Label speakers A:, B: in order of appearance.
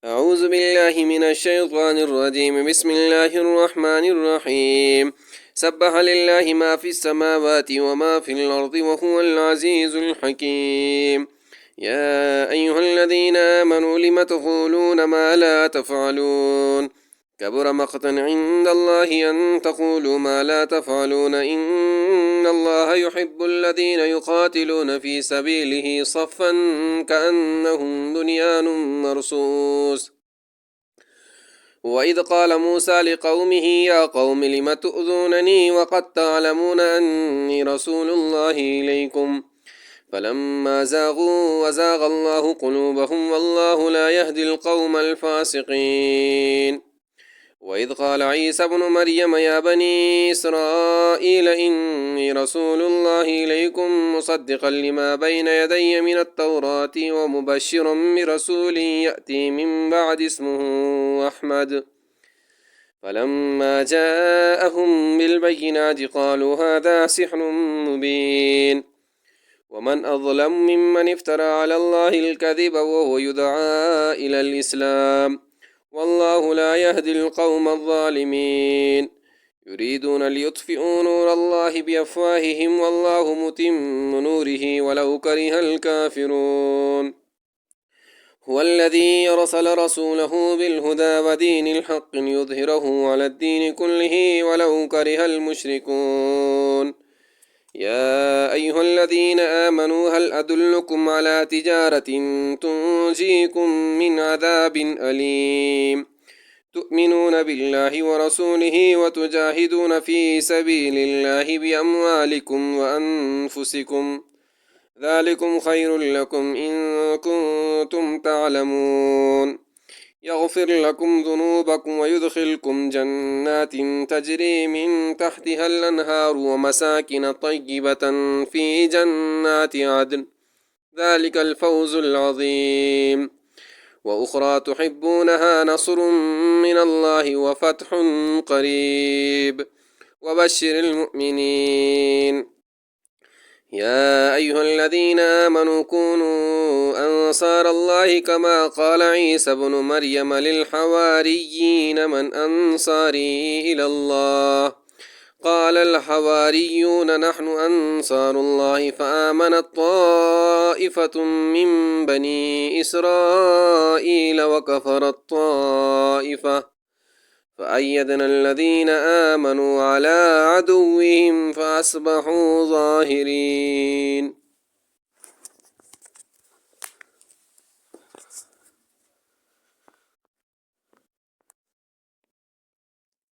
A: أعوذ بالله من الشيطان الرجيم. بسم الله الرحمن الرحيم. سبح لله ما في السماوات وما في الأرض وهو العزيز الحكيم. يا أيها الذين آمنوا لم تقولون ما لا تفعلون؟ كبر مقتا عند الله أن تقولوا ما لا تفعلون. إن الله يحب الذين يقاتلون في سبيله صفا كأنهم بنيان مرصوص. وإذ قال موسى لقومه يا قوم لم تؤذونني وقد تعلمون أني رسول الله إليكم فلما زاغوا وزاغ الله قلوبهم والله لا يهدي القوم الفاسقين. وإذ قال عيسى ابن مريم يا بني إسرائيل إني رسول الله إليكم مصدقا لما بين يدي من التوراة ومبشرا برسول يأتي من بعد اسمه أحمد. فلما جاءهم بالبينات قالوا هذا سحر مبين. ومن أظلم ممن افترى على الله الكذب وهو يدعى إلى الإسلام والله لا يهدي القوم الظالمين. يريدون ليطفئوا نور الله بأفواههم والله متم نوره ولو كره الكافرون. هو الذي أرسل رسوله بالهدى ودين الحق ليظهره على الدين كله ولو كره المشركون. يا أيها الذين آمنوا هل أدلكم على تجارة تنجيكم من عذاب أليم تؤمنون بالله ورسوله وتجاهدون في سبيل الله بأموالكم وأنفسكم ذلكم خير لكم إن كنتم تعلمون. يغفر لكم ذنوبكم ويدخلكم جنات تجري من تحتها الأنهار ومساكن طيبة في جنات عدن ذلك الفوز العظيم. وأخرى تحبونها نصر من الله وفتح قريب وبشر المؤمنين. يا أيها الذين آمنوا كونوا أنصار الله كما قال عيسى ابن مريم للحواريين من أنصاري إلى الله قال الحواريون نحن أنصار الله فآمنت طائفة من بني إسرائيل وكفرت طائفة فأيدنا الذين آمنوا على عدوهم فأصبحوا ظاهرين.